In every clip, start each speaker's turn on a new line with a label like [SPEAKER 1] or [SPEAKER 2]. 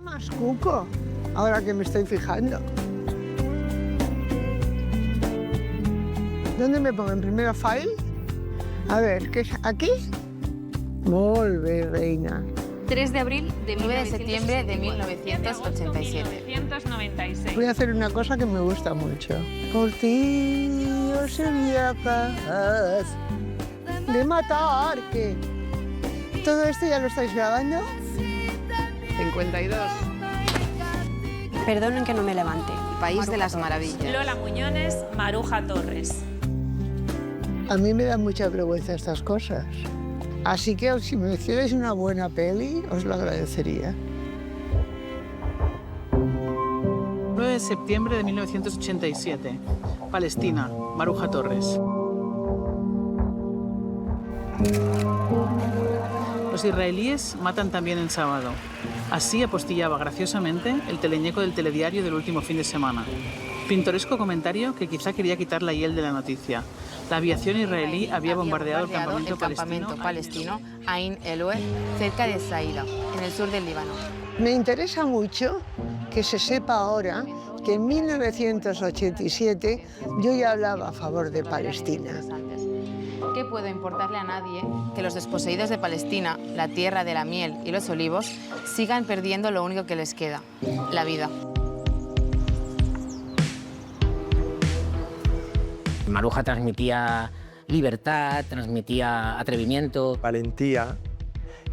[SPEAKER 1] Más cuco, ahora que me estoy fijando. ¿Dónde me pongo? ¿En primera file? A ver, ¿qué es aquí? Molt bé, reina.
[SPEAKER 2] 3 de abril de
[SPEAKER 3] 9 de septiembre de
[SPEAKER 2] 1987.
[SPEAKER 3] 1996.
[SPEAKER 1] Voy a hacer una cosa que me gusta mucho. Por ti yo sería capaz de matarte. ¿Todo esto ya lo estáis grabando?
[SPEAKER 4] 52.
[SPEAKER 5] Perdonen que no me levante.
[SPEAKER 3] País de las maravillas.
[SPEAKER 2] Lola Muñones, Maruja Torres.
[SPEAKER 1] A mí me dan mucha vergüenza estas cosas. Así que si me hicierais una buena peli, os lo agradecería.
[SPEAKER 6] 9 de septiembre de 1987. Palestina, Maruja Torres. Los israelíes matan también el sábado. Así apostillaba graciosamente el teleñeco del telediario del último fin de semana. Pintoresco comentario que quizá quería quitar la hiel de la noticia. La aviación israelí había bombardeado el campamento
[SPEAKER 3] palestino Ain Eloe, cerca de Saida, en el sur del Líbano.
[SPEAKER 1] Me interesa mucho que se sepa ahora que en 1987 yo ya hablaba a favor de Palestina.
[SPEAKER 3] ¿Qué puede importarle a nadie que los desposeídos de Palestina, la tierra de la miel y los olivos, sigan perdiendo lo único que les queda, la vida?
[SPEAKER 7] Maruja transmitía libertad, transmitía atrevimiento.
[SPEAKER 8] Valentía,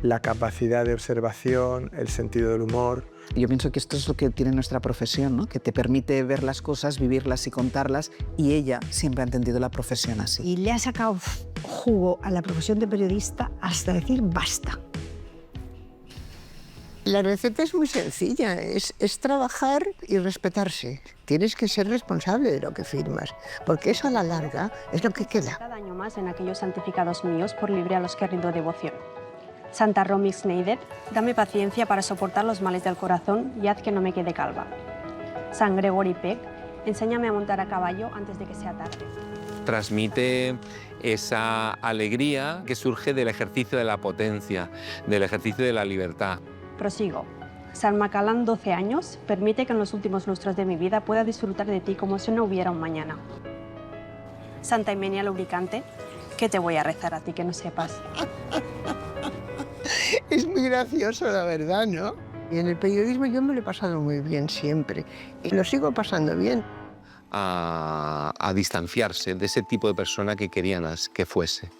[SPEAKER 8] la capacidad de observación, el sentido del humor.
[SPEAKER 9] Yo pienso que esto es lo que tiene nuestra profesión, ¿no? Que te permite ver las cosas, vivirlas y contarlas, y ella siempre ha entendido la profesión así.
[SPEAKER 5] Y le ha sacado jugo a la profesión de periodista hasta decir basta.
[SPEAKER 1] La receta es muy sencilla, es trabajar y respetarse. Tienes que ser responsable de lo que firmas, porque eso a la larga es lo que queda.
[SPEAKER 5] Cada año más en aquellos santificados míos por libre a los que rindo devoción. Santa Romy Schneider, dame paciencia para soportar los males del corazón y haz que no me quede calva. San Gregory Peck, enséñame a montar a caballo antes de que sea tarde.
[SPEAKER 10] Transmite esa alegría que surge del ejercicio de la potencia, del ejercicio de la libertad.
[SPEAKER 5] Prosigo. San Macalán, 12 años, permite que en los últimos lustros de mi vida pueda disfrutar de ti como si no hubiera un mañana. Santa Imenia Lubricante, ¿qué te voy a rezar a ti que no sepas?
[SPEAKER 1] Es muy gracioso, la verdad, ¿no? Y en el periodismo yo me lo he pasado muy bien siempre, y lo sigo pasando bien.
[SPEAKER 10] A distanciarse de ese tipo de persona que querían que fuese.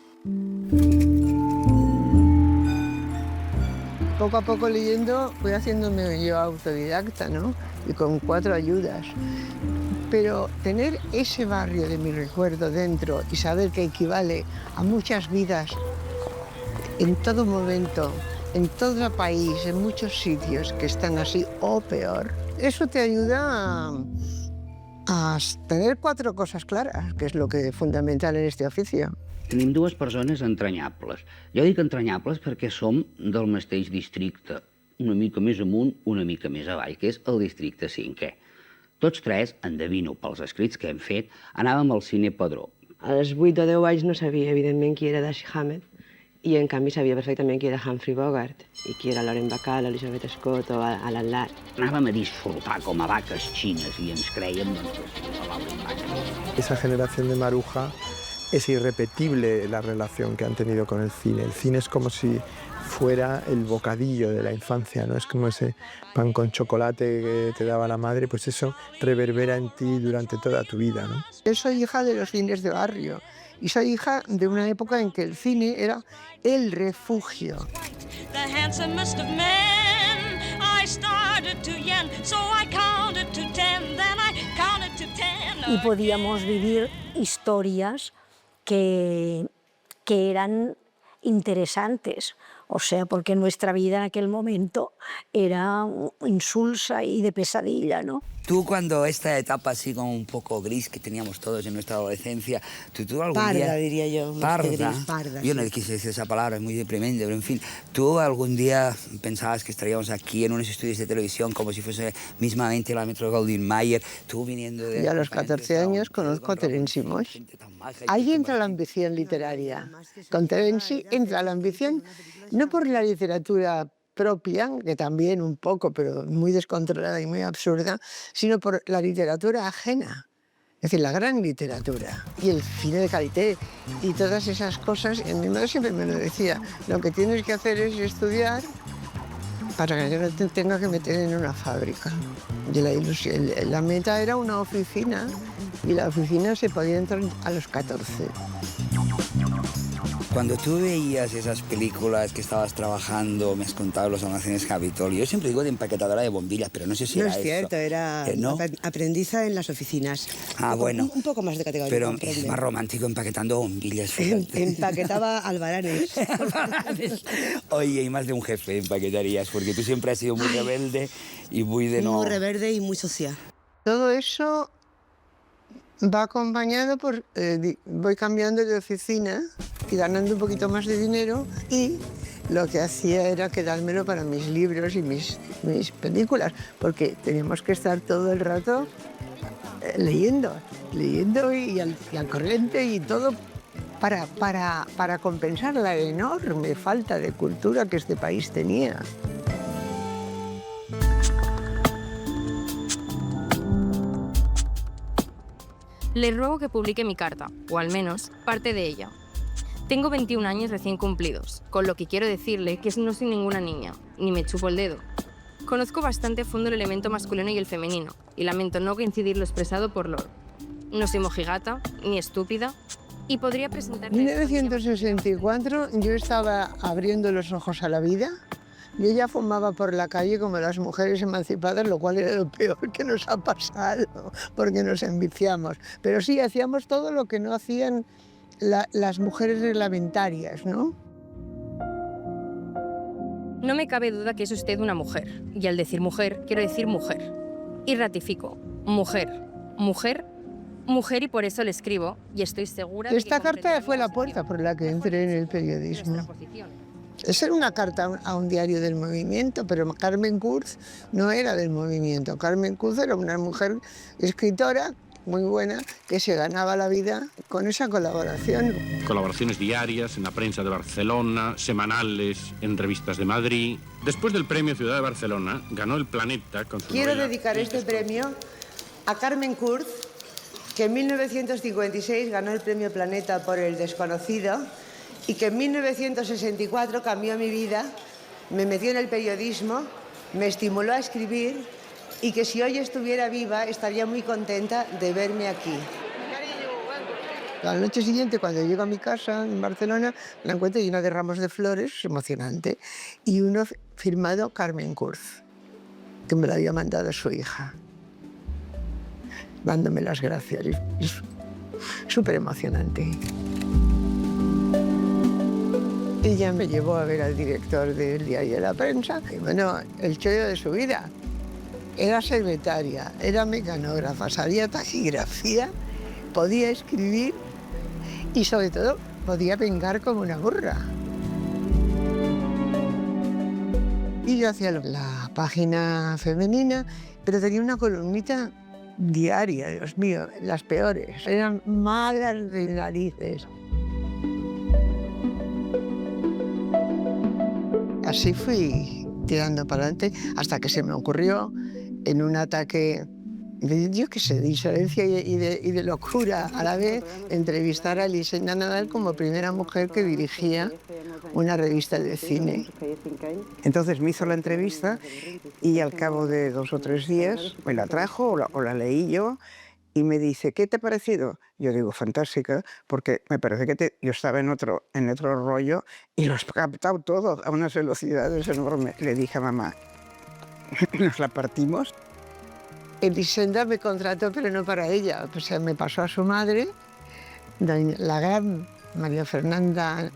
[SPEAKER 1] Poco a poco leyendo voy haciéndome yo autodidacta, ¿no? Y con 4 ayudas. Pero tener ese barrio de mi recuerdo dentro y saber que equivale a muchas vidas en todo momento, en todo el país, en muchos sitios que están así o peor, eso te ayuda a tener 4 cosas claras, que es lo que es fundamental en este oficio.
[SPEAKER 11] Tenim 2 persones entranyables. Jo dic entranyables perquè som del mateix districte, una mica més amunt, una mica més avall, que és el districte 5è. Tots 3, endevino pels escrits que hem fet, anàvem al cine Padró.
[SPEAKER 12] A les 8 o 10 anys no sabia, evidentment, qui era Dashiell Hammett, i en canvi sabia perfectament qui era Humphrey Bogart i qui era Lauren Bacall, Elizabeth Scott o Alan Ladd.
[SPEAKER 11] Anàvem a disfrutar com a vaques xines i ens crèiem a Lauren Bacall.
[SPEAKER 8] Esa generación de Maruja es irrepetible la relación que han tenido con el cine. El cine es como si fuera el bocadillo de la infancia, ¿no? Es como ese pan con chocolate que te daba la madre, pues eso reverbera en ti durante toda tu vida, ¿no?
[SPEAKER 1] Yo soy hija de los cines de barrio y soy hija de una época en que el cine era el refugio.
[SPEAKER 5] Y podíamos vivir historias que eran interesantes, o sea, porque nuestra vida en aquel momento era insulsa y de pesadilla, ¿no?
[SPEAKER 13] Tú cuando esta etapa así como un poco gris que teníamos todos en nuestra adolescencia, tú algún día...
[SPEAKER 12] Parda, diría yo.
[SPEAKER 13] Parda.
[SPEAKER 12] Gris, parda,
[SPEAKER 13] Yo no
[SPEAKER 12] sí.
[SPEAKER 13] quise decir esa palabra, es muy deprimente, pero en fin, ¿tú algún día pensabas que estaríamos aquí en unos estudios de televisión como si fuese mismamente la Metro Goldwyn Mayer, tú viniendo de...
[SPEAKER 1] Y a los 14 años conozco a Terence Moix. Ahí entra la ambición literaria. Con Terence entra la ambición no por la literatura propia, que también un poco, pero muy descontrolada y muy absurda, sino por la literatura ajena. Es decir, la gran literatura y el cine de calité y todas esas cosas. Y mi madre siempre me lo decía, lo que tienes que hacer es estudiar para que yo no te tenga que meter en una fábrica. Y la meta era una oficina y la oficina se podía entrar a los 14.
[SPEAKER 13] Cuando tú veías esas películas que estabas trabajando, me has contado los almacenes Capitolio, yo siempre digo de empaquetadora de bombillas, pero no sé si
[SPEAKER 14] no
[SPEAKER 13] era
[SPEAKER 14] es cierto,
[SPEAKER 13] eso.
[SPEAKER 14] Era
[SPEAKER 13] ¿No?
[SPEAKER 14] aprendiza en las oficinas.
[SPEAKER 13] Ah, bueno.
[SPEAKER 14] Un poco más de categoría.
[SPEAKER 13] Pero es más romántico empaquetando bombillas. Fíjate.
[SPEAKER 14] Empaquetaba albaranes.
[SPEAKER 13] Oye, y más de un jefe empaquetarías, porque tú siempre has sido muy rebelde y muy de no...
[SPEAKER 14] Muy rebelde y muy social.
[SPEAKER 1] Todo eso va acompañado por... voy cambiando de oficina y ganando un poquito más de dinero, y lo que hacía era quedármelo para mis libros y mis películas, porque teníamos que estar todo el rato leyendo y al corriente y todo para compensar la enorme falta de cultura que este país tenía.
[SPEAKER 15] Le ruego que publique mi carta, o al menos parte de ella. Tengo 21 años recién cumplidos, con lo que quiero decirle que no soy ninguna niña, ni me chupo el dedo. Conozco bastante a fondo el elemento masculino y el femenino, y lamento no coincidir lo expresado por Lord. No soy mojigata, ni estúpida, y podría presentar...
[SPEAKER 1] En 1964 yo estaba abriendo los ojos a la vida. Yo ya fumaba por la calle como las mujeres emancipadas, lo cual era lo peor que nos ha pasado, porque nos enviciamos. Pero sí, hacíamos todo lo que no hacían las mujeres reglamentarias, ¿no?
[SPEAKER 15] No me cabe duda que es usted una mujer, y al decir mujer, quiero decir mujer. Y ratifico, mujer, mujer, mujer, y por eso le escribo, y estoy segura de que...
[SPEAKER 1] Esta carta fue la puerta por la que entré en el periodismo. Esa era una carta a un diario del movimiento, pero Carmen Kurz no era del movimiento. Carmen Kurz era una mujer escritora muy buena que se ganaba la vida con esa colaboración.
[SPEAKER 16] Colaboraciones diarias en la prensa de Barcelona, semanales en revistas de Madrid. Después del premio Ciudad de Barcelona, ganó El Planeta con su
[SPEAKER 14] Quiero
[SPEAKER 16] novela
[SPEAKER 14] dedicar este premio a Carmen Kurz, que en 1956 ganó el premio Planeta por El Desconocido y que en 1964 cambió mi vida, me metió en el periodismo, me estimuló a escribir, y que si hoy estuviera viva estaría muy contenta de verme aquí.
[SPEAKER 1] La noche siguiente, cuando llego a mi casa en Barcelona, la encuentro llena de ramos de flores, emocionante, y uno firmado Carmen Kurz, que me lo había mandado su hija, dándome las gracias. Es súper emocionante. Ella me llevó a ver al director del diario de La Prensa, y bueno, el chollo de su vida. Era secretaria, era mecanógrafa, sabía taquigrafía, podía escribir y sobre todo podía vengar como una burra. Y yo hacía la página femenina, pero tenía una columnita diaria, Dios mío, las peores. Eran malas de narices. Así fui tirando para adelante hasta que se me ocurrió, en un ataque de, yo qué sé, de insolencia y de locura a la vez, entrevistar a Elisenda Nadal como primera mujer que dirigía una revista de cine. Entonces me hizo la entrevista y al cabo de 2 o 3 días me la trajo o la leí yo y me dice, ¿qué te ha parecido? Yo digo, fantástica, porque me parece que yo estaba en otro rollo y lo has captado todo a unas velocidades enormes. Le dije a mamá, nos la partimos. Elisenda me contrató, pero no para ella. O sea, me pasó a su madre, la gran María Fernanda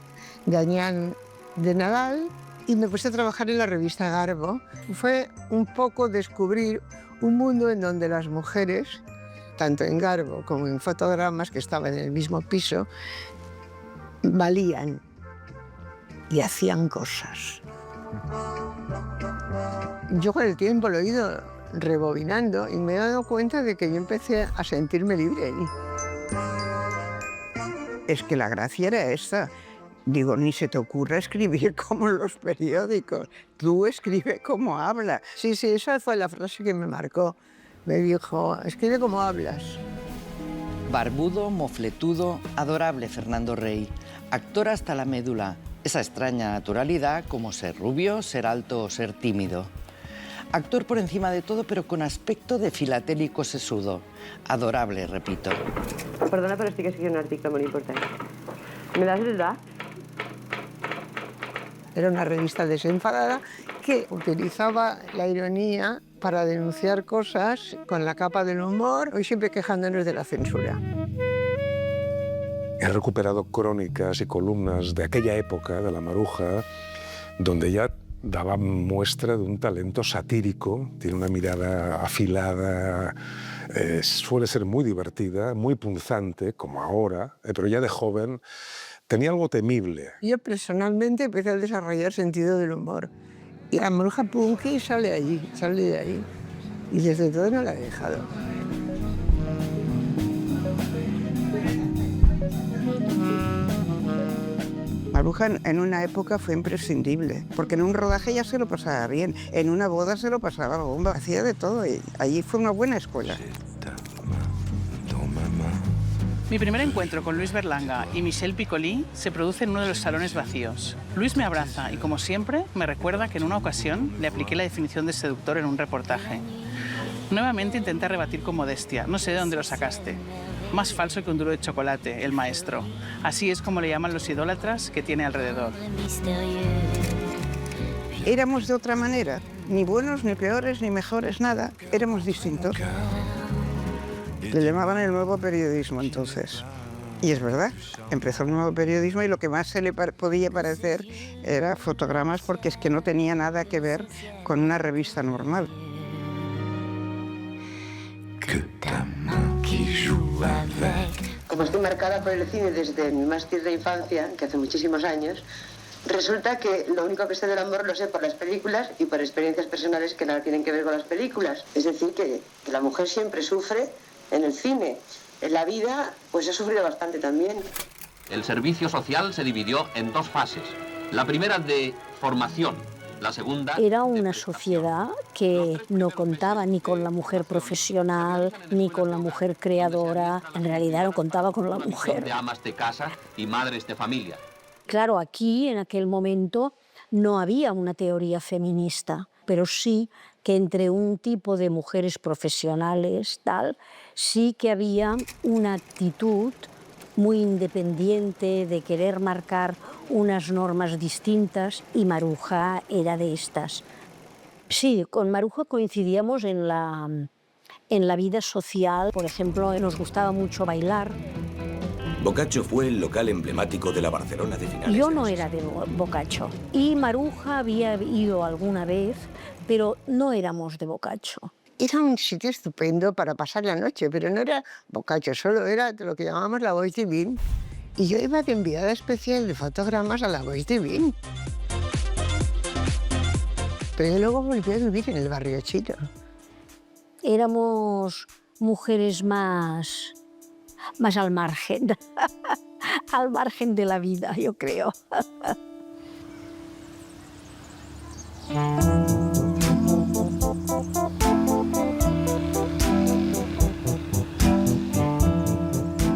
[SPEAKER 1] Gañán de Nadal, y me puse a trabajar en la revista Garbo. Fue un poco descubrir un mundo en donde las mujeres, tanto en Garbo como en Fotogramas, que estaban en el mismo piso, valían y hacían cosas. Yo con el tiempo lo he ido rebobinando y me he dado cuenta de que yo empecé a sentirme libre. Es que la gracia era esta.
[SPEAKER 17] Digo, ni se te ocurra escribir como en los periódicos. Tú escribe como hablas.
[SPEAKER 1] Sí, esa fue la frase que me marcó. Me dijo, escribe como hablas.
[SPEAKER 18] Barbudo, mofletudo, adorable Fernando Rey. Actor hasta la médula. Esa extraña naturalidad como ser rubio, ser alto o ser tímido. Actor por encima de todo, pero con aspecto de filatélico sesudo. Adorable, repito.
[SPEAKER 12] Perdona, però estic escrivint un article molt important. ¿Me das el da?
[SPEAKER 1] Era una revista desenfadada que utilizaba la ironía para denunciar cosas con la capa del humor y siempre quejándonos de la censura.
[SPEAKER 19] He recuperado crónicas y columnas de aquella época, de la Maruja, donde ella daba muestra de un talento satírico, tiene una mirada afilada, suele ser muy divertida, muy punzante, como ahora, pero ya de joven tenía algo temible.
[SPEAKER 1] Yo personalmente empecé a desarrollar sentido del humor. Y la Maruja punky sale de ahí. Y desde todo no la he dejado.
[SPEAKER 17] Maruja en una época fue imprescindible, porque en un rodaje ya se lo pasaba bien, en una boda se lo pasaba bomba, hacía de todo y allí fue una buena escuela.
[SPEAKER 6] Mi primer encuentro con Luis Berlanga y Michel Piccoli se produce en uno de los salones vacíos. Luis me abraza y, como siempre, me recuerda que en una ocasión le apliqué la definición de seductor en un reportaje. Nuevamente intenté rebatir con modestia. No sé de dónde lo sacaste. Más falso que un duro de chocolate, el maestro. Así es como le llaman los idólatras que tiene alrededor.
[SPEAKER 17] Éramos de otra manera, ni buenos, ni peores, ni mejores, nada. Éramos distintos. Le llamaban el nuevo periodismo entonces. Y es verdad, empezó el nuevo periodismo y lo que más se le podía parecer era fotogramas porque es que no tenía nada que ver con una revista normal.
[SPEAKER 14] Como estoy marcada por el cine desde mi más tierna infancia, que hace muchísimos años, resulta que lo único que sé del amor lo sé por las películas y por experiencias personales que nada tienen que ver con las películas. Es decir, que la mujer siempre sufre en el cine. En la vida, pues he sufrido bastante también.
[SPEAKER 20] El servicio social se dividió en dos fases. La primera de formación, la segunda...
[SPEAKER 21] Era una sociedad que no contaba ni con la mujer profesional, ni con la mujer creadora. En realidad no contaba con la mujer.
[SPEAKER 20] De amas de casa y madres de familia.
[SPEAKER 21] Claro, aquí, en aquel momento, no había una teoría feminista, pero sí que entre un tipo de mujeres profesionales, tal, sí que había una actitud muy independiente de querer marcar unas normas distintas y Maruja era de estas. Sí, con Maruja coincidíamos en la vida social. Por ejemplo, nos gustaba mucho bailar.
[SPEAKER 22] Boccaccio fue el local emblemático de la Barcelona de finales.
[SPEAKER 21] Yo no era de Boccaccio y Maruja había ido alguna vez, pero no éramos de Boccaccio.
[SPEAKER 1] Era un sitio estupendo para pasar la noche, pero no era Boccaccio, solo era lo que llamamos la Bois Divine. Y yo iba de enviada especial de fotogramas a la Bois Divine. Pero yo luego volví a vivir en el barrio chino.
[SPEAKER 21] Éramos mujeres más al margen, al margen de la vida, yo creo.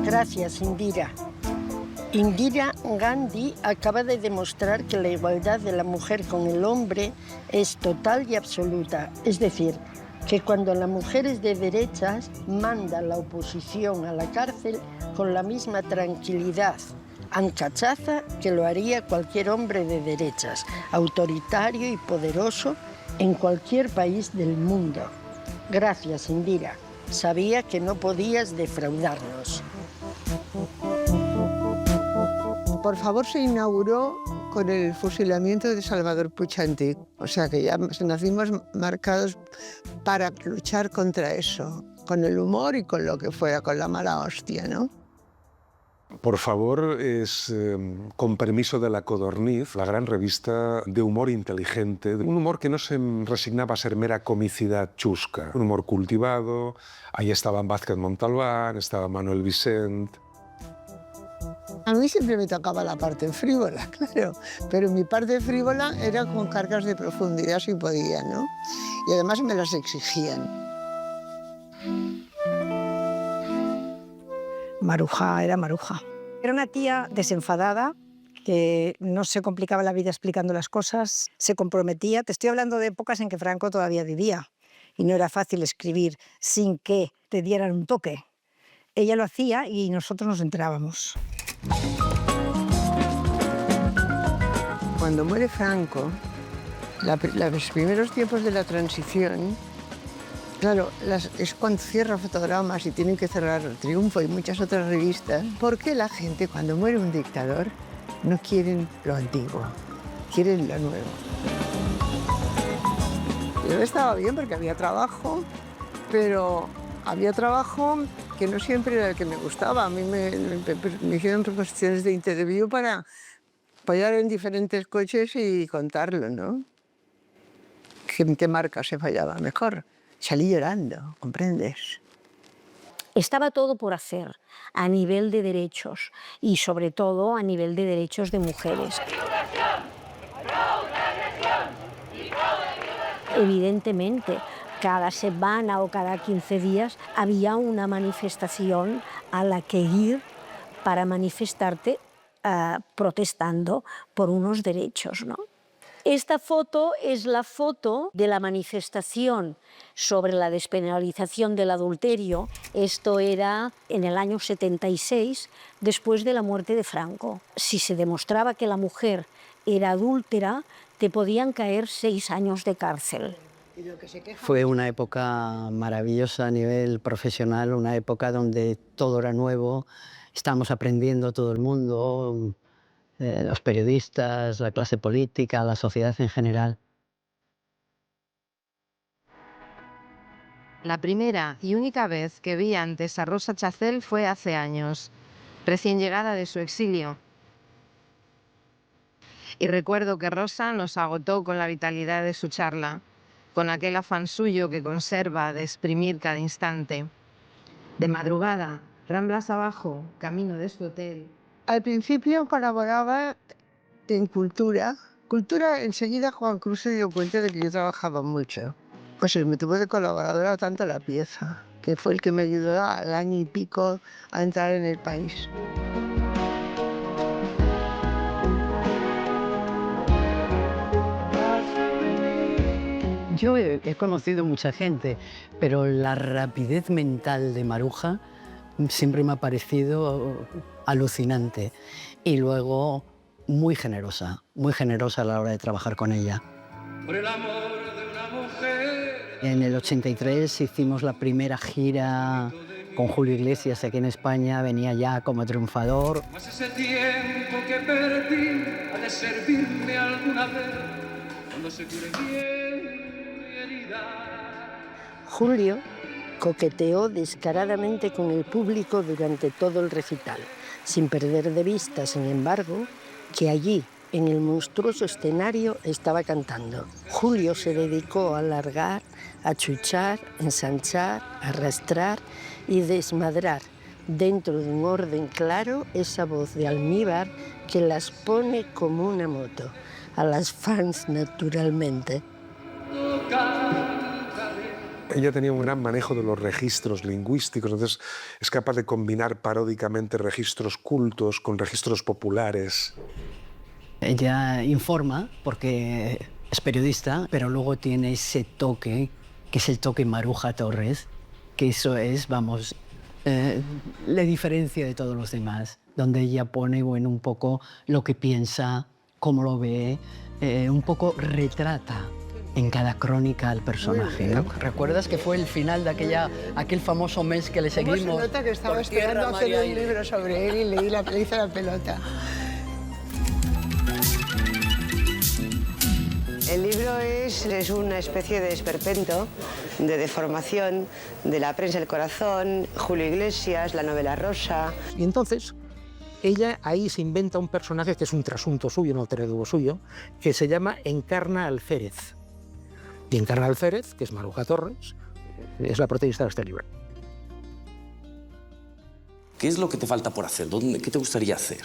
[SPEAKER 23] Gracias, Indira. Indira Gandhi acaba de demostrar que la igualdad de la mujer con el hombre es total y absoluta. Es decir, que cuando la mujer es de derechas, manda a la oposición a la cárcel con la misma tranquilidad, ancachaza, que lo haría cualquier hombre de derechas, autoritario y poderoso en cualquier país del mundo. Gracias, Indira. Sabía que no podías defraudarnos.
[SPEAKER 1] Por favor, se inauguró con el fusilamiento de Salvador Puig Antich. O sea que ya nacimos marcados para luchar contra eso, con el humor y con lo que fuera, con la mala hostia, ¿no?
[SPEAKER 19] Por favor, es Con permiso de la Codorniz, la gran revista de humor inteligente, un humor que no se resignaba a ser mera comicidad chusca, un humor cultivado. Ahí estaban Vázquez Montalbán, estaba Manuel Vicent.
[SPEAKER 1] A mí siempre me tocaba la parte frívola, claro, pero mi parte frívola era con cargas de profundidad si podía, ¿no? Y además me las exigían.
[SPEAKER 2] Maruja era Maruja. Era una tía desenfadada, que no se complicaba la vida explicando las cosas, se comprometía. Te estoy hablando de épocas en que Franco todavía vivía y no era fácil escribir sin que te dieran un toque. Ella lo hacía y nosotros nos enterábamos.
[SPEAKER 1] Cuando muere Franco, los primeros tiempos de la transición, claro, es cuando cierra Fotogramas y tienen que cerrar El Triunfo y muchas otras revistas, porque la gente cuando muere un dictador no quieren lo antiguo, quieren lo nuevo. Yo estaba bien porque había trabajo, pero había trabajo que no siempre era el que me gustaba. A mí me hicieron proposiciones de interview para fallar en diferentes coches y contarlo, ¿no? ¿Qué marca se fallaba mejor? Salí llorando, ¿comprendes?
[SPEAKER 21] Estaba todo por hacer a nivel de derechos y sobre todo a nivel de derechos de mujeres. Evidentemente, cada semana o cada 15 días había una manifestación a la que ir para manifestarte protestando por unos derechos, ¿no? Esta foto es la foto de la manifestación sobre la despenalización del adulterio. Esto era en el año 76, después de la muerte de Franco. Si se demostraba que la mujer era adúltera, te podían caer 6 años de cárcel.
[SPEAKER 3] Fue una época maravillosa a nivel profesional, una época donde todo era nuevo, estábamos aprendiendo todo el mundo, los periodistas, la clase política, la sociedad en general.
[SPEAKER 4] La primera y única vez que vi antes a Rosa Chacel fue hace años, recién llegada de su exilio. Y recuerdo que Rosa nos agotó con la vitalidad de su charla, con aquel afán suyo que conserva de exprimir cada instante. De madrugada, Ramblas abajo, camino de su hotel.
[SPEAKER 1] Al principio colaboraba en Cultura. Cultura, enseguida Juan Cruz se dio cuenta de que yo trabajaba mucho. Pues me tuvo de colaboradora tanto La Pieza, que fue el que me ayudó al año y pico a entrar en el país.
[SPEAKER 3] Yo he conocido mucha gente, pero la rapidez mental de Maruja siempre me ha parecido alucinante. Y luego muy generosa a la hora de trabajar con ella. Por el amor de una mujer. En el 83 hicimos la primera gira con Julio Iglesias aquí en España, venía ya como triunfador.
[SPEAKER 24] Más ese tiempo que perdí ha de servirme alguna vez cuando se cure bien mi herida.
[SPEAKER 23] Julio coqueteó descaradamente con el público durante todo el recital, sin perder de vista, sin embargo, que allí, en el monstruoso escenario, estaba cantando. Julio se dedicó a alargar, a chuchar, ensanchar, arrastrar y desmadrar, dentro de un orden claro, esa voz de almíbar que las pone como una moto, a las fans naturalmente.
[SPEAKER 19] Ella tenía un gran manejo de los registros lingüísticos, entonces es capaz de combinar paródicamente registros cultos con registros populares.
[SPEAKER 3] Ella informa porque es periodista, pero luego tiene ese toque, que es el toque Maruja Torres, que eso es, vamos, la diferencia de todos los demás, donde ella pone, bueno, un poco lo que piensa, cómo lo ve, un poco retrata en cada crónica al personaje, ¿no? ¿Recuerdas que fue el final de aquel famoso mes que le seguimos?
[SPEAKER 1] ¿Cómo se nota que estaba esperando hacer un libro sobre él y le hice la pelota?
[SPEAKER 14] El libro es una especie de esperpento, de deformación de la prensa del corazón, Julio Iglesias, la novela rosa.
[SPEAKER 25] Y entonces, ella ahí se inventa un personaje que es un trasunto suyo, un alter ego suyo, que se llama Encarna Alférez. Y Encarna Alférez, que es Maruja Torres, es la protagonista de este libro.
[SPEAKER 22] ¿Qué es lo que te falta por hacer? ¿Qué te gustaría hacer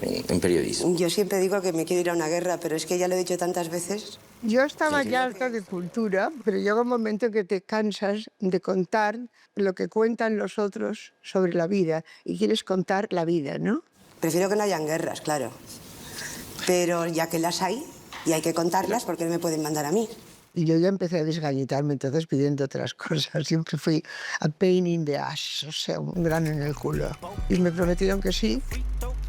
[SPEAKER 22] en periodismo?
[SPEAKER 12] Yo siempre digo que me quiero ir a una guerra, pero es que ya lo he dicho tantas veces.
[SPEAKER 1] Yo estaba ya harta de cultura, pero llega un momento en que te cansas de contar lo que cuentan los otros sobre la vida y quieres contar la vida, ¿no?
[SPEAKER 12] Prefiero que no hayan guerras, claro. Pero ya que las hay, y hay que contarlas, porque no me pueden mandar a mí.
[SPEAKER 1] Y yo ya empecé a desgañitarme, entonces pidiendo otras cosas. Siempre fui a pain in the ass, o sea, un grano en el culo. Y me prometieron que sí,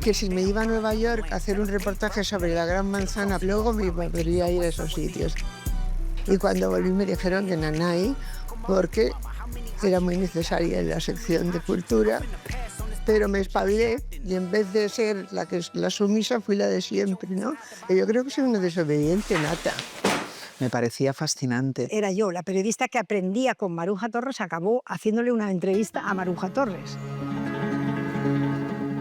[SPEAKER 1] que si me iba a Nueva York a hacer un reportaje sobre la Gran Manzana, luego me volvería a ir a esos sitios. Y cuando volví me dijeron que Nanay, porque era muy necesaria en la sección de cultura, pero me espabilé y en vez de ser la sumisa fui la de siempre, ¿no? Y yo creo que soy una desobediente nata.
[SPEAKER 7] Me parecía fascinante.
[SPEAKER 2] Era yo, la periodista que aprendía con Maruja Torres, acabó haciéndole una entrevista a Maruja Torres.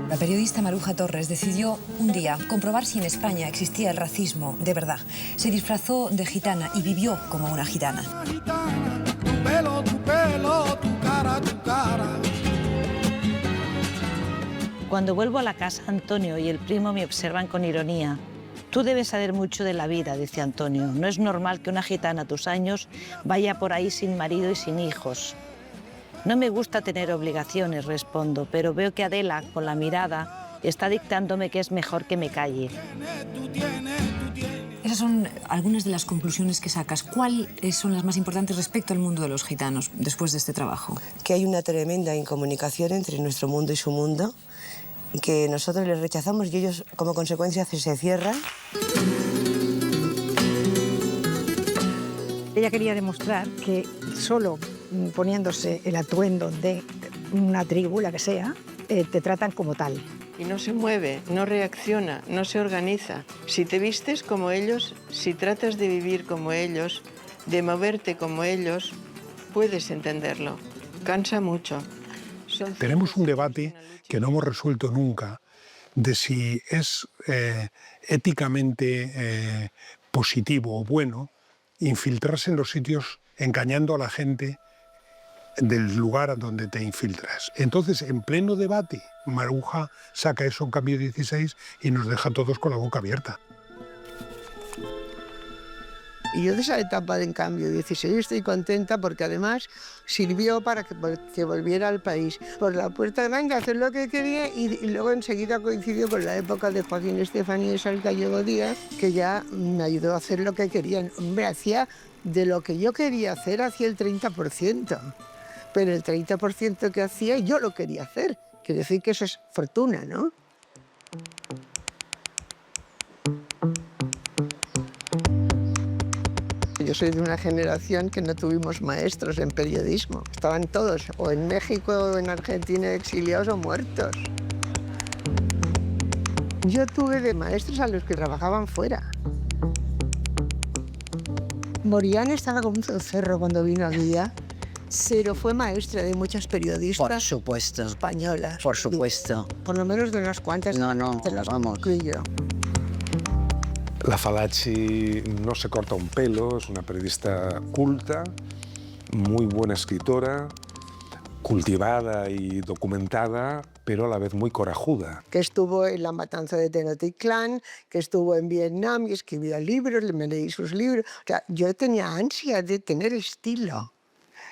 [SPEAKER 8] La periodista Maruja Torres decidió un día comprobar si en España existía el racismo de verdad. Se disfrazó de gitana y vivió como una gitana.
[SPEAKER 24] Tu pelo, tu cara, tu cara.
[SPEAKER 9] Cuando vuelvo a la casa, Antonio y el primo me observan con ironía. Tú debes saber mucho de la vida, dice Antonio. No es normal que una gitana a tus años vaya por ahí sin marido y sin hijos. No me gusta tener obligaciones, respondo, pero veo que Adela, con la mirada, está dictándome que es mejor que me calle.
[SPEAKER 8] Esas son algunas de las conclusiones que sacas. ¿Cuáles son las más importantes respecto al mundo de los gitanos después de este trabajo?
[SPEAKER 12] Que hay una tremenda incomunicación entre nuestro mundo y su mundo, que nosotros les rechazamos y ellos, como consecuencia, se cierran.
[SPEAKER 2] Ella quería demostrar que solo poniéndose el atuendo de una tribu, la que sea, te tratan como tal.
[SPEAKER 1] Y no se mueve, no reacciona, no se organiza. Si te vistes como ellos, si tratas de vivir como ellos, de moverte como ellos, puedes entenderlo. Cansa mucho.
[SPEAKER 10] Tenemos un debate que no hemos resuelto nunca de si es éticamente positivo o bueno infiltrarse en los sitios engañando a la gente del lugar a donde te infiltras. Entonces, en pleno debate, Maruja saca eso en Cambio 16 y nos deja a todos con la boca abierta.
[SPEAKER 1] Y yo de esa etapa de En Cambio 16 estoy contenta porque además sirvió para que volviera al país por la puerta grande a hacer lo que quería y luego enseguida coincidió con la época de Joaquín Estefanía y Sal Gallego Díaz, que ya me ayudó a hacer lo que querían. Hombre, hacía de lo que yo quería hacer, hacía el 30%, pero el 30% que hacía yo lo quería hacer. Quiere decir que eso es fortuna, ¿no? Yo soy de una generación que no tuvimos maestros en periodismo. Estaban todos o en México o en Argentina exiliados o muertos. Yo tuve de maestros a los que trabajaban fuera. Morián estaba como un cencerro cuando vino aquí ya. Pero fue maestra de muchas periodistas.
[SPEAKER 7] Por supuesto.
[SPEAKER 1] Españolas.
[SPEAKER 7] Por supuesto.
[SPEAKER 1] Por lo menos de unas cuantas.
[SPEAKER 7] No,
[SPEAKER 1] de las
[SPEAKER 7] vamos.
[SPEAKER 1] Que yo.
[SPEAKER 19] La Falacci no se corta un pelo, es una periodista culta, muy buena escritora, cultivada y documentada, pero a la vez muy corajuda.
[SPEAKER 1] Que estuvo en la matanza de Tenochtitlán, que estuvo en Vietnam y escribía libros, me leí sus libros. O sea, yo tenía ansia de tener estilo,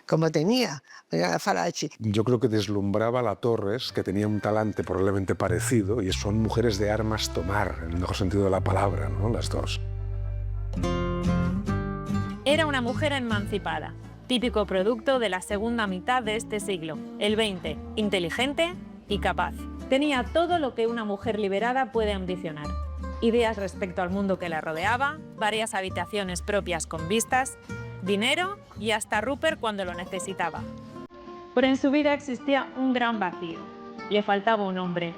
[SPEAKER 1] como tenía la Falacci.
[SPEAKER 19] Yo creo que deslumbraba a la Torres, que tenía un talante probablemente parecido, y son mujeres de armas tomar, en el mejor sentido de la palabra, ¿no? Las dos.
[SPEAKER 11] Era una mujer emancipada, típico producto de la segunda mitad de este siglo, el XX, inteligente y capaz. Tenía todo lo que una mujer liberada puede ambicionar. Ideas respecto al mundo que la rodeaba, varias habitaciones propias con vistas, dinero y hasta Rupert cuando lo necesitaba. Pero en su vida existía un gran vacío. Le faltaba un hombre.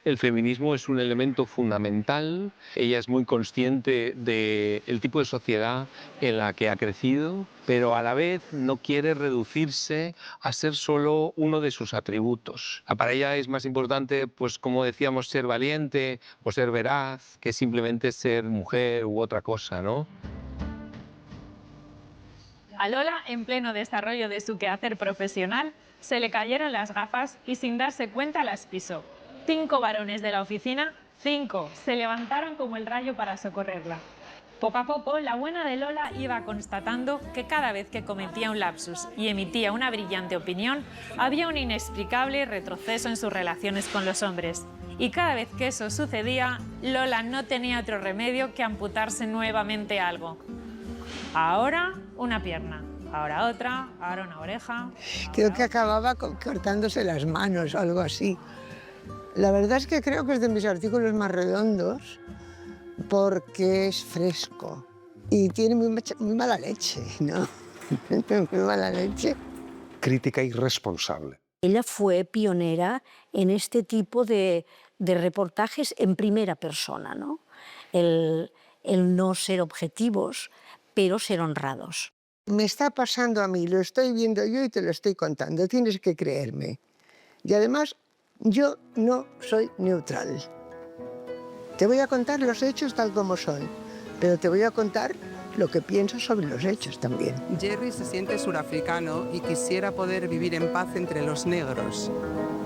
[SPEAKER 26] El feminismo es un elemento fundamental. Ella es muy consciente del tipo de sociedad en la que ha crecido, pero a la vez no quiere reducirse a ser solo uno de sus atributos. Para ella es más importante, pues como decíamos, ser valiente o ser veraz, que simplemente ser mujer u otra cosa, ¿no?
[SPEAKER 11] A Lola, en pleno desarrollo de su quehacer profesional, se le cayeron las gafas y sin darse cuenta las pisó. 5 varones de la oficina, 5, se levantaron como el rayo para socorrerla. Poco a poco, la buena de Lola iba constatando que cada vez que cometía un lapsus y emitía una brillante opinión, había un inexplicable retroceso en sus relaciones con los hombres. Y cada vez que eso sucedía, Lola no tenía otro remedio que amputarse nuevamente algo. Ahora una pierna, ahora otra, ahora una oreja.
[SPEAKER 1] Creo que acababa cortándose las manos o algo así. La verdad es que creo que es de mis artículos más redondos porque es fresco y tiene muy mala leche, ¿no? Muy mala leche.
[SPEAKER 19] Crítica irresponsable.
[SPEAKER 21] Ella fue pionera en este tipo de reportajes en primera persona, ¿no? El no ser objetivos, pero ser honrados.
[SPEAKER 1] Me está pasando a mí, lo estoy viendo yo y te lo estoy contando, tienes que creerme. Y además, yo no soy neutral. Te voy a contar los hechos tal como son, pero te voy a contar lo que pienso sobre los hechos también.
[SPEAKER 5] Jerry se siente surafricano y quisiera poder vivir en paz entre los negros,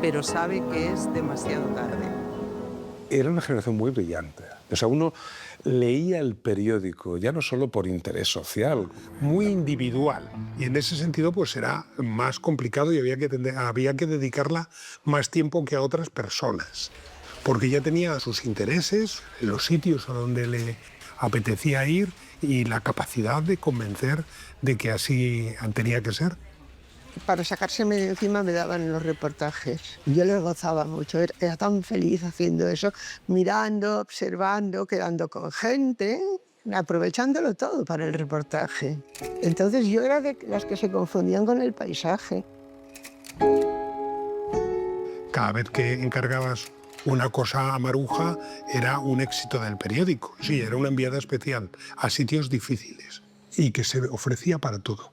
[SPEAKER 5] pero sabe que es demasiado tarde.
[SPEAKER 19] Era una generación muy brillante. O sea, uno leía el periódico ya no solo por interés social.
[SPEAKER 10] Muy individual. Y en ese sentido pues era más complicado y había que dedicarla más tiempo que a otras personas. Porque ya tenía sus intereses, los sitios a donde le apetecía ir y la capacidad de convencer de que así tenía que ser.
[SPEAKER 1] Para sacárseme de encima me daban los reportajes. Yo les gozaba mucho, era tan feliz haciendo eso, mirando, observando, quedando con gente, aprovechándolo todo para el reportaje. Entonces yo era de las que se confundían con el paisaje.
[SPEAKER 10] Cada vez que encargabas una cosa a Maruja era un éxito del periódico. Sí, era una enviada especial a sitios difíciles y que se ofrecía para todo.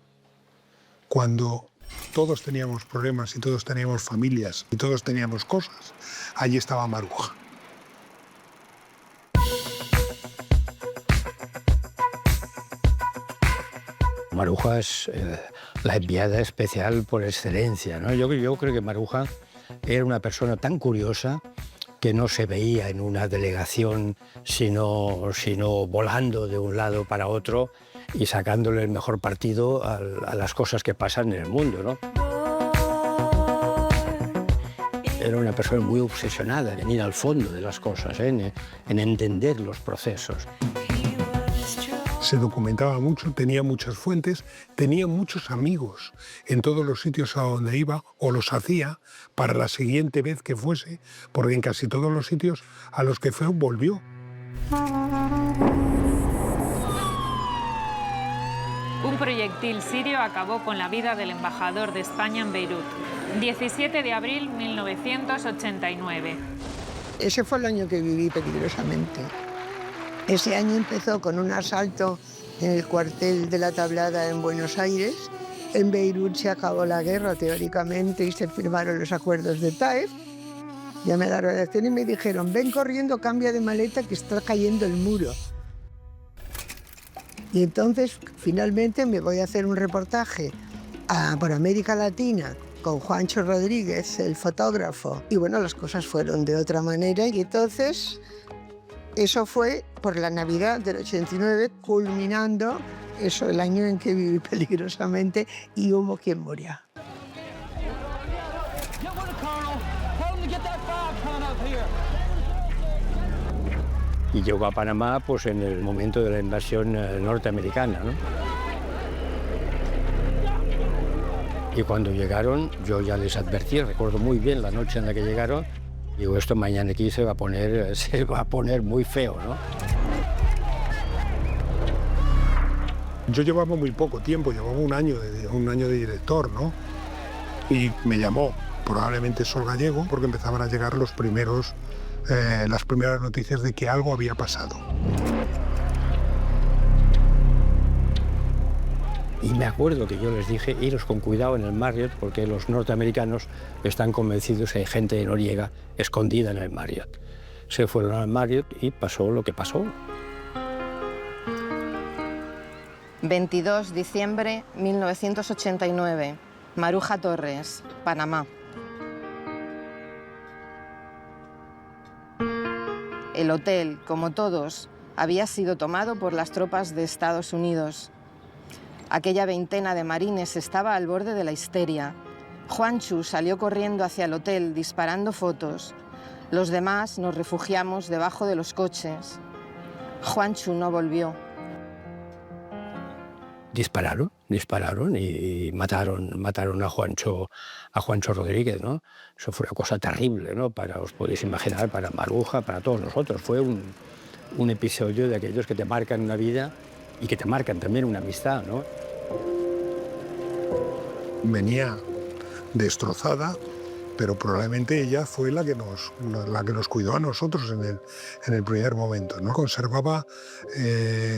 [SPEAKER 10] Cuando todos teníamos problemas y todos teníamos familias y todos teníamos cosas, allí estaba Maruja.
[SPEAKER 6] Maruja es la enviada especial por excelencia, ¿no? Yo creo que Maruja era una persona tan curiosa que no se veía en una delegación sino volando de un lado para otro y sacándole el mejor partido a las cosas que pasan en el mundo, ¿no? Era una persona muy obsesionada en ir al fondo de las cosas, en entender los procesos.
[SPEAKER 10] Se documentaba mucho, tenía muchas fuentes, tenía muchos amigos en todos los sitios a donde iba o los hacía para la siguiente vez que fuese, porque en casi todos los sitios a los que fue volvió.
[SPEAKER 11] Un proyectil sirio acabó con la vida del embajador de España en Beirut. 17 de abril de 1989.
[SPEAKER 1] Ese fue el año que viví peligrosamente. Ese año empezó con un asalto en el cuartel de la Tablada en Buenos Aires. En Beirut se acabó la guerra teóricamente y se firmaron los acuerdos de Taif. Llamé a la redacción y me dijeron, ven corriendo, cambia de maleta que está cayendo el muro. Y entonces finalmente me voy a hacer un reportaje por América Latina con Juancho Rodríguez, el fotógrafo. Y bueno, las cosas fueron de otra manera y entonces eso fue por la Navidad del 89, culminando eso, el año en que viví peligrosamente y hubo quien murió.
[SPEAKER 6] Y llegó a Panamá pues, en el momento de la invasión norteamericana, ¿no? Y cuando llegaron, yo ya les advertí, recuerdo muy bien la noche en la que llegaron, digo, esto mañana aquí se va a poner muy feo, ¿no?
[SPEAKER 10] Yo llevaba muy poco tiempo, llevaba un año de director, ¿no? Y me llamó probablemente Sol Gallego porque empezaban a llegar las primeras noticias de que algo había pasado.
[SPEAKER 6] Y me acuerdo que yo les dije, iros con cuidado en el Marriott porque los norteamericanos están convencidos que hay gente de Noriega escondida en el Marriott. Se fueron al Marriott y pasó lo que pasó.
[SPEAKER 4] 22 de diciembre 1989, Maruja Torres, Panamá. El hotel, como todos, había sido tomado por las tropas de Estados Unidos. Aquella veintena de marines estaba al borde de la histeria. Juanchu salió corriendo hacia el hotel disparando fotos. Los demás nos refugiamos debajo de los coches. Juanchu no volvió.
[SPEAKER 6] Dispararon y mataron a Juancho Rodríguez, ¿no? Eso fue una cosa terrible, ¿no? Os podéis imaginar, para Maruja, para todos nosotros. Fue un episodio de aquellos que te marcan una vida y que te marcan también una amistad, ¿no?
[SPEAKER 10] Venía destrozada, pero probablemente ella fue la que nos cuidó a nosotros en el primer momento, ¿no? Conservaba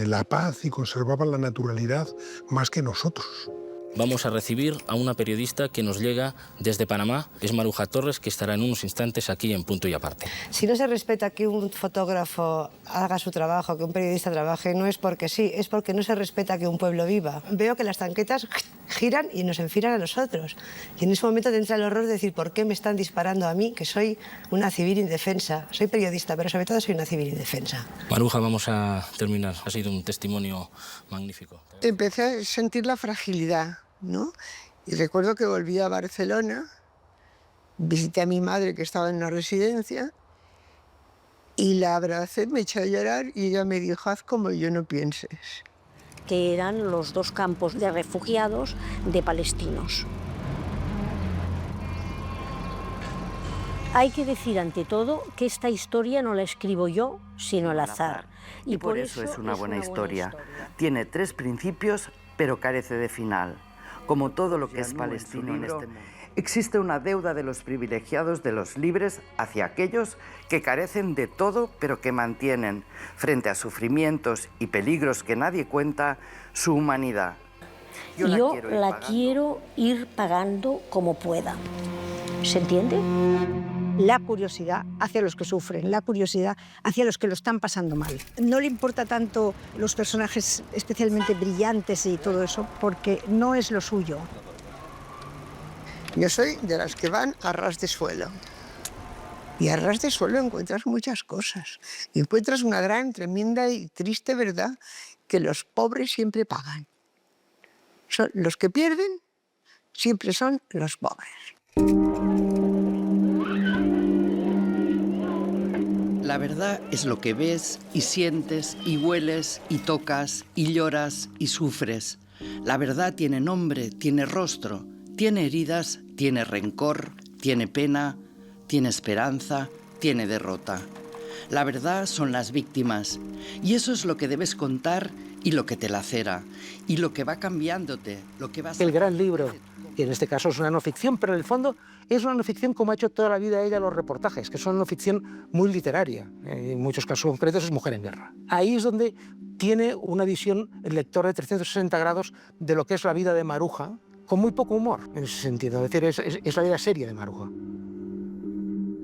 [SPEAKER 10] la paz y conservaba la naturalidad más que nosotros.
[SPEAKER 13] Vamos a recibir a una periodista que nos llega desde Panamá, es Maruja Torres, que estará en unos instantes aquí en Punto y Aparte.
[SPEAKER 12] Si no se respeta que un fotógrafo haga su trabajo, que un periodista trabaje, no es porque sí, es porque no se respeta que un pueblo viva. Veo que las tanquetas giran y nos enfilan a nosotros. Y en ese momento te entra el horror de decir, ¿por qué me están disparando a mí, que soy una civil indefensa? Soy periodista, pero sobre todo soy una civil indefensa.
[SPEAKER 13] Maruja, vamos a terminar. Ha sido un testimonio magnífico.
[SPEAKER 1] Empecé a sentir la fragilidad, ¿no? Y recuerdo que volví a Barcelona, visité a mi madre que estaba en una residencia y la abracé, me eché a llorar y ella me dijo, haz como yo, no pienses.
[SPEAKER 21] Que eran los dos campos de refugiados de palestinos. Hay que decir ante todo que esta historia no la escribo yo, sino al azar.
[SPEAKER 15] Y por eso es una buena historia. Tiene 3 principios, pero carece de final. Como todo lo que es palestino en este mundo. Existe una deuda de los privilegiados, de los libres, hacia aquellos que carecen de todo, pero que mantienen, frente a sufrimientos y peligros que nadie cuenta, su humanidad.
[SPEAKER 21] Yo la quiero ir pagando como pueda. ¿Se entiende?
[SPEAKER 2] La curiosidad hacia los que sufren, la curiosidad hacia los que lo están pasando mal. No le importa tanto los personajes especialmente brillantes y todo eso, porque no es lo suyo.
[SPEAKER 1] Yo soy de las que van a ras de suelo. Y a ras de suelo encuentras muchas cosas. Encuentras una gran, tremenda y triste verdad que los pobres siempre pagan. Los que pierden siempre son los pobres.
[SPEAKER 7] La verdad es lo que ves y sientes y hueles y tocas y lloras y sufres. La verdad tiene nombre, tiene rostro, tiene heridas, tiene rencor, tiene pena, tiene esperanza, tiene derrota. La verdad son las víctimas y eso es lo que debes contar y lo que te lacera y lo que va cambiándote, lo que vas...
[SPEAKER 25] El gran libro, que en este caso es una no ficción, pero en el fondo es una no ficción como ha hecho toda la vida ella los reportajes, que son una no ficción muy literaria. En muchos casos concretos es Mujer en Guerra. Ahí es donde tiene una visión el lector de 360 grados de lo que es la vida de Maruja, con muy poco humor en ese sentido. Es decir, es la vida seria de Maruja.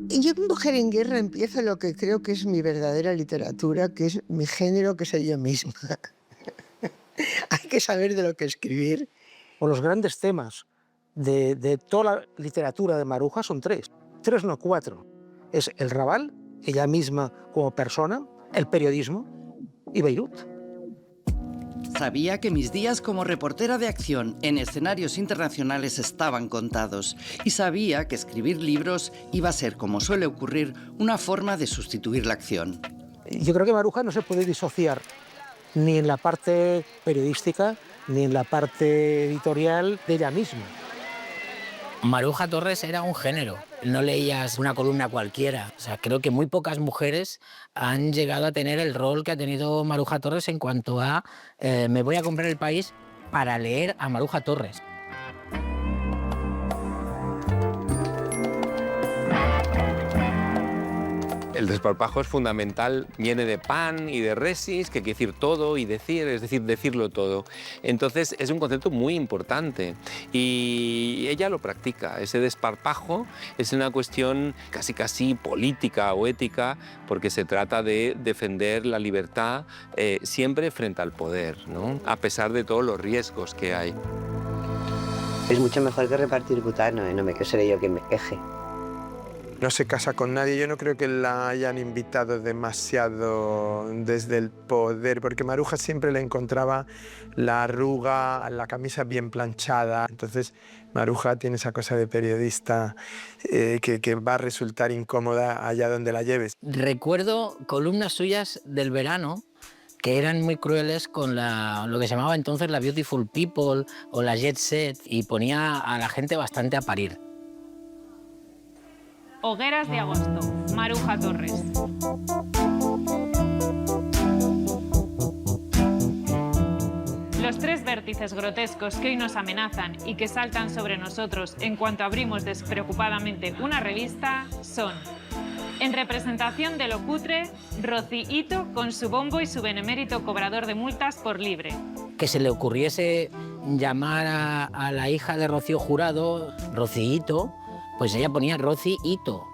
[SPEAKER 1] Y yo en Mujer en Guerra empiezo lo que creo que es mi verdadera literatura, que es mi género, que soy yo misma. Hay que saber de lo que escribir.
[SPEAKER 25] O los grandes temas de toda la literatura de Maruja son 3 no 4. Es el Raval, ella misma como persona, el periodismo y Beirut.
[SPEAKER 7] Sabía que mis días como reportera de acción en escenarios internacionales estaban contados y sabía que escribir libros iba a ser, como suele ocurrir, una forma de sustituir la acción.
[SPEAKER 25] Yo creo que Maruja no se puede disociar ni en la parte periodística ni en la parte editorial de ella misma.
[SPEAKER 16] Maruja Torres era un género, no leías una columna cualquiera. O sea, creo que muy pocas mujeres han llegado a tener el rol que ha tenido Maruja Torres en cuanto a me voy a comprar El País para leer a Maruja Torres.
[SPEAKER 26] El desparpajo es fundamental, viene de pan y de resis, que quiere decir todo y decir, es decir, decirlo todo. Entonces es un concepto muy importante y ella lo practica. Ese desparpajo es una cuestión casi política o ética, porque se trata de defender la libertad siempre frente al poder, ¿no? A pesar de todos los riesgos que hay.
[SPEAKER 3] Es mucho mejor que repartir butano, no me seré yo quien me queje.
[SPEAKER 14] No se casa con nadie. Yo no creo que la hayan invitado demasiado desde el poder, porque Maruja siempre le encontraba la arruga, la camisa bien planchada. Entonces Maruja tiene esa cosa de periodista que va a resultar incómoda allá donde la lleves.
[SPEAKER 16] Recuerdo columnas suyas del verano que eran muy crueles con lo que se llamaba entonces la Beautiful People o la Jet Set, y ponía a la gente bastante a parir.
[SPEAKER 11] Hogueras de agosto, Maruja Torres. Los tres vértices grotescos que hoy nos amenazan y que saltan sobre nosotros en cuanto abrimos despreocupadamente una revista son: en representación de lo cutre, Rocío Ito con su bombo y su benemérito cobrador de multas por libre.
[SPEAKER 16] Que se le ocurriese llamar a la hija de Rocío Jurado Rocío Ito, pues ella ponía Rocío Ito,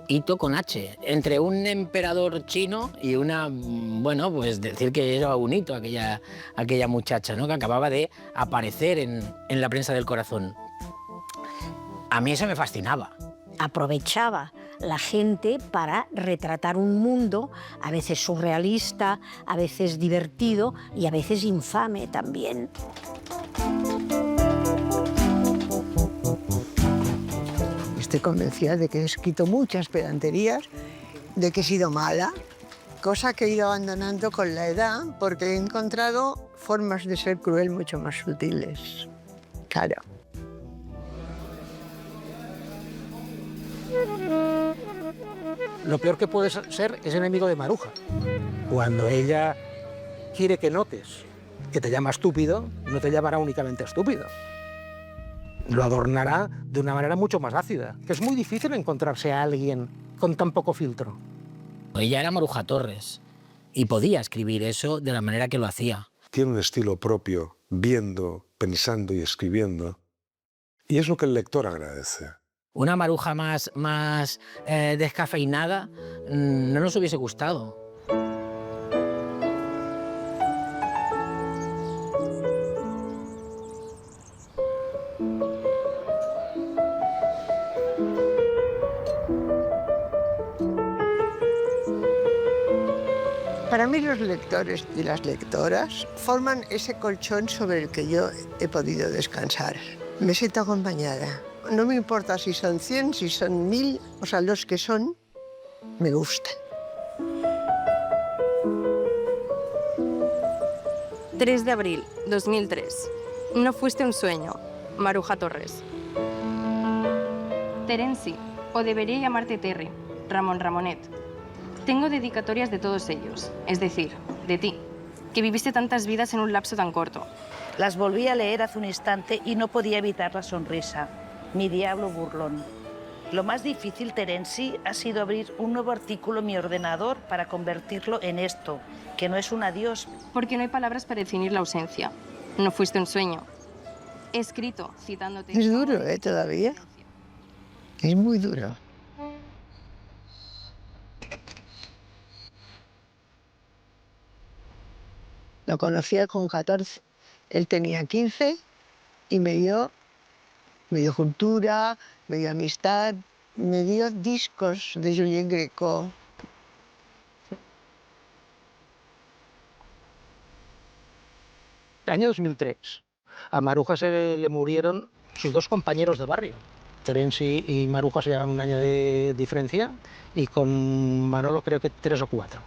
[SPEAKER 16] Ito con H, entre un emperador chino y una, bueno, pues decir que era un hito aquella muchacha, ¿no? Que acababa de aparecer en la prensa del corazón. A mí eso me fascinaba.
[SPEAKER 21] Aprovechaba la gente para retratar un mundo a veces surrealista, a veces divertido y a veces infame también.
[SPEAKER 1] Estoy convencida de que he escrito muchas pedanterías, de que he sido mala, cosa que he ido abandonando con la edad porque he encontrado formas de ser cruel mucho más sutiles. Claro.
[SPEAKER 25] Lo peor que puedes ser es enemigo de Maruja. Cuando ella quiere que notes que te llama estúpido, no te llamará únicamente estúpido. Lo adornará de una manera mucho más ácida, que es muy difícil encontrarse a alguien con tan poco filtro.
[SPEAKER 16] Ella era Maruja Torres y podía escribir eso de la manera que lo hacía.
[SPEAKER 19] Tiene un estilo propio, viendo, pensando y escribiendo, y es lo que el lector agradece.
[SPEAKER 16] Una Maruja más descafeinada no nos hubiese gustado.
[SPEAKER 1] Para mí los lectores y las lectoras forman ese colchón sobre el que yo he podido descansar. Me siento acompañada. No me importa si son 100, si son 1000, o sea, los que son, me gustan.
[SPEAKER 17] 3 de abril, 2003. No fuiste un sueño, Maruja Torres. Terenci, o debería llamarte Terry, Ramón Ramonet. Tengo dedicatorias de todos ellos, es decir, de ti, que viviste tantas vidas en un lapso tan corto.
[SPEAKER 9] Las volví a leer hace un instante y no podía evitar la sonrisa. Mi diablo burlón. Lo más difícil, Terenci, ha sido abrir un nuevo artículo en mi ordenador para convertirlo en esto, que no es un adiós.
[SPEAKER 17] Porque no hay palabras para definir la ausencia. No fuiste un sueño. He escrito, citándote...
[SPEAKER 1] Es duro, todavía. Es muy duro. Lo conocía con 14. Él tenía 15 y me dio cultura, me dio amistad, me dio discos de Julien Greco.
[SPEAKER 25] El año 2003, a Maruja se le murieron sus dos compañeros de barrio. Terenci y Maruja se llevan un año de diferencia y con Manolo creo que 3 o 4.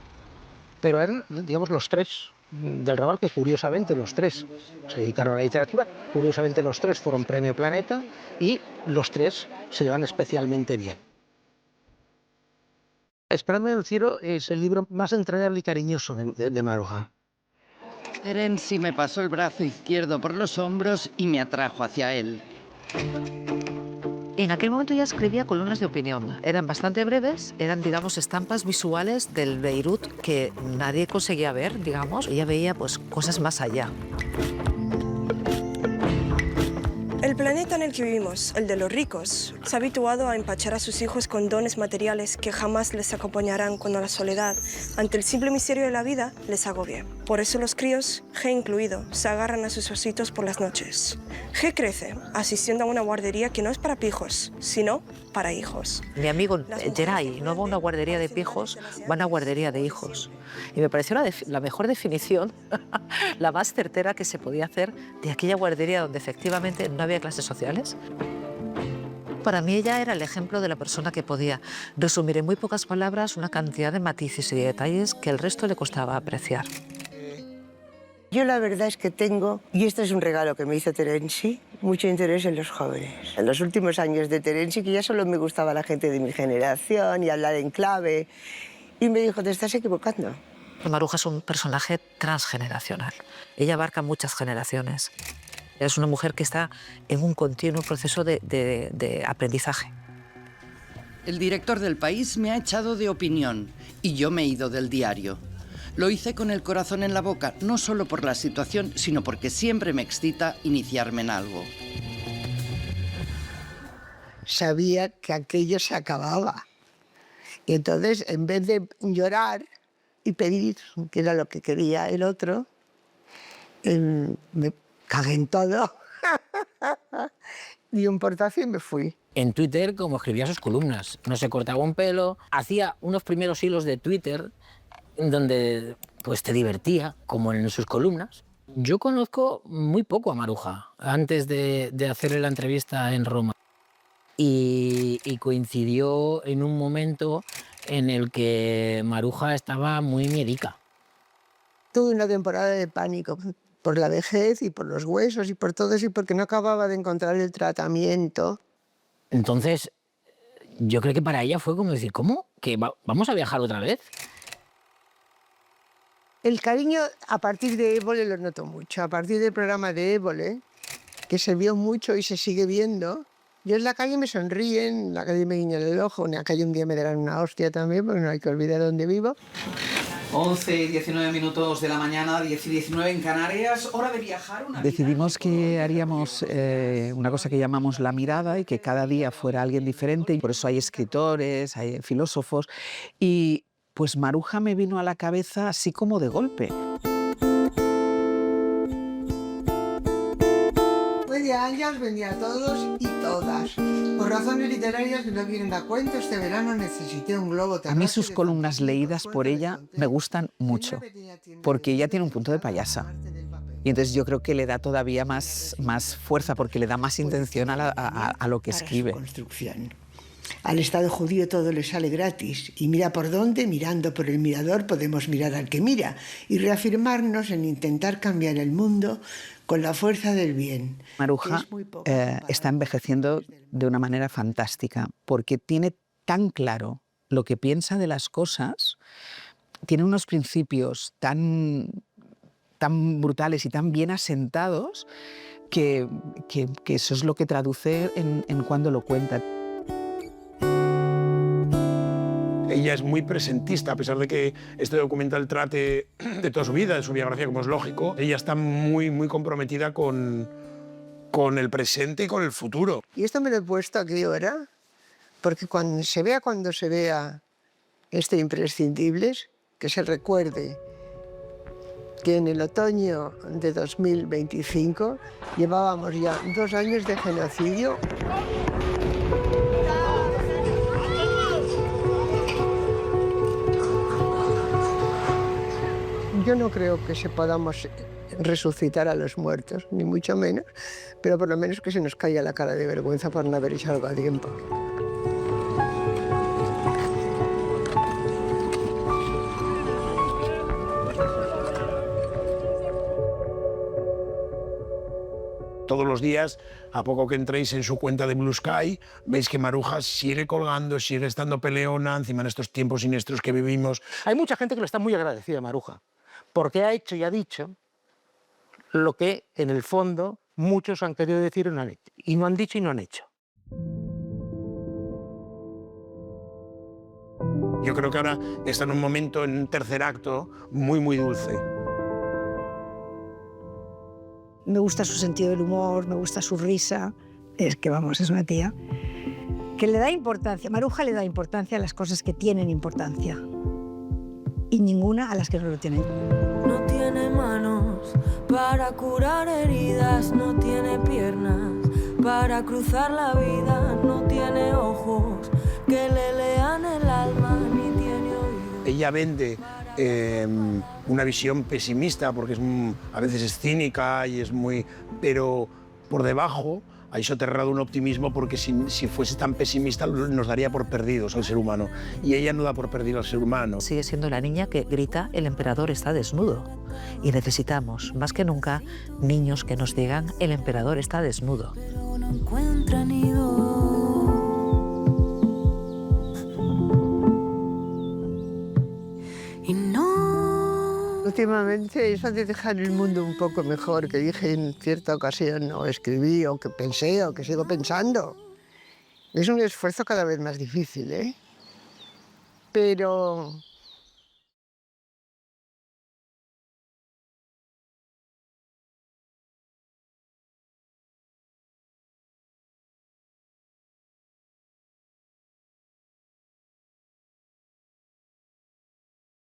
[SPEAKER 25] Pero eran, digamos, los tres del Raval, que curiosamente los tres se dedicaron a la literatura, curiosamente los tres fueron Premio Planeta y los tres se llevan especialmente bien. Esperando en el cielo es el libro más entrañable y cariñoso de Maruja.
[SPEAKER 7] Terenci me pasó el brazo izquierdo por los hombros y me atrajo hacia él.
[SPEAKER 8] En aquel momento ya escribía columnas de opinión. Eran bastante breves, eran, digamos, estampas visuales del Beirut que nadie conseguía ver, digamos. Ella veía pues, cosas más allá.
[SPEAKER 18] El planeta en el que vivimos, el de los ricos, se ha habituado a empachar a sus hijos con dones materiales que jamás les acompañarán cuando la soledad, ante el simple misterio de la vida, les agobie. Por eso los críos, G incluido, se agarran a sus ositos por las noches. G crece asistiendo a una guardería que no es para pijos, sino para hijos.
[SPEAKER 8] Mi amigo Geray no va a una guardería de pijos, va a una guardería de hijos. Y me pareció la mejor definición, la más certera que se podía hacer de aquella guardería donde efectivamente no había clases sociales. Para mí ella era el ejemplo de la persona que podía resumir en muy pocas palabras una cantidad de matices y de detalles que el resto le costaba apreciar.
[SPEAKER 12] Yo la verdad es que tengo, y este es un regalo que me hizo Terenci, mucho interés en los jóvenes. En los últimos años de Terenci, que ya solo me gustaba la gente de mi generación y hablar en clave, y me dijo, te estás equivocando.
[SPEAKER 8] Maruja es un personaje transgeneracional. Ella abarca muchas generaciones. Es una mujer que está en un continuo proceso de aprendizaje.
[SPEAKER 7] El director del País me ha echado de opinión y yo me he ido del diario. Lo hice con el corazón en la boca, no solo por la situación, sino porque siempre me excita iniciarme en algo.
[SPEAKER 1] Sabía que aquello se acababa. Y entonces, en vez de llorar y pedir, que era lo que quería el otro, me cagué en todo. Di un portazo y me fui.
[SPEAKER 16] En Twitter, como escribía sus columnas, no se cortaba un pelo, hacía unos primeros hilos de Twitter donde pues, te divertía, como en sus columnas. Yo conozco muy poco a Maruja antes de hacerle la entrevista en Roma. Y coincidió en un momento en el que Maruja estaba muy miedica.
[SPEAKER 1] Tuve una temporada de pánico por la vejez y por los huesos y por todo eso y porque no acababa de encontrar el tratamiento.
[SPEAKER 16] Entonces, yo creo que para ella fue como decir, ¿cómo? ¿Que vamos a viajar otra vez?
[SPEAKER 1] El cariño a partir de Évole lo noto mucho, a partir del programa de Évole, que se vio mucho y se sigue viendo. Yo en la calle me sonríen, en la calle me guiñan el ojo, en la calle un día me darán una hostia también, porque no hay que olvidar dónde vivo.
[SPEAKER 20] 11 y 19 minutos de la mañana, 10 y 19 en Canarias, hora de viajar.
[SPEAKER 22] Decidimos que haríamos una cosa que llamamos La Mirada y que cada día fuera alguien diferente. Y por eso hay escritores, hay filósofos. Y pues Maruja me vino a la cabeza así como de golpe.
[SPEAKER 1] Ya os vendía a todos y todas. Por razones literarias que no vienen a cuento, este verano necesité un globo terráqueo.
[SPEAKER 22] A mí sus columnas leídas por ella me gustan mucho, porque ella tiene un punto de payasa. Y entonces yo creo que le da todavía más fuerza, porque le da más intención a lo que escribe.
[SPEAKER 1] Al Estado judío todo le sale gratis. Y mira por dónde, mirando por el mirador, podemos mirar al que mira y reafirmarnos en intentar cambiar el mundo con la fuerza del bien.
[SPEAKER 22] Maruja está envejeciendo de una manera fantástica, porque tiene tan claro lo que piensa de las cosas, tiene unos principios tan brutales y tan bien asentados que eso es lo que traduce en cuando lo cuenta.
[SPEAKER 10] Ella es muy presentista, a pesar de que este documental trate de toda su vida, de su biografía, como es lógico. Ella está muy comprometida con el presente y con el futuro.
[SPEAKER 1] Y esto me lo he puesto aquí ahora, porque cuando se vea este Imprescindibles, que se recuerde que en el otoño de 2025 llevábamos ya 2 años de genocidio. Yo no creo que podamos resucitar a los muertos, ni mucho menos, pero por lo menos que se nos caiga la cara de vergüenza por no haber hecho algo a tiempo.
[SPEAKER 10] Todos los días, a poco que entréis en su cuenta de Blue Sky, veis que Maruja sigue colgando, sigue estando peleona, encima en estos tiempos siniestros que vivimos.
[SPEAKER 25] Hay mucha gente que le está muy agradecida a Maruja, porque ha hecho y ha dicho lo que, en el fondo, muchos han querido decir y no han dicho y no han hecho.
[SPEAKER 4] Yo creo que ahora está en un momento, en un tercer acto, muy dulce.
[SPEAKER 2] Me gusta su sentido del humor, me gusta su risa. Es que, vamos, es una tía que le da importancia. Maruja le da importancia a las cosas que tienen importancia y ninguna a las que no lo tienen.
[SPEAKER 5] No tiene manos para curar heridas, no tiene piernas para cruzar la vida, no tiene ojos que le lean el alma, ni tiene oídos.
[SPEAKER 4] Ella vende una visión pesimista porque a veces es cínica y es muy... Pero por debajo hay soterrado un optimismo porque si fuese tan pesimista nos daría por perdidos al ser humano. Y ella no da por perdido al ser humano.
[SPEAKER 8] Sigue siendo la niña que grita el emperador está desnudo. Y necesitamos, más que nunca, niños que nos digan el emperador está desnudo.
[SPEAKER 5] Pero no encuentra nido. Y no...
[SPEAKER 1] Últimamente, eso de dejar el mundo un poco mejor, que dije en cierta ocasión, o escribí, o que pensé, o que sigo pensando, es un esfuerzo cada vez más difícil, ¿eh? Pero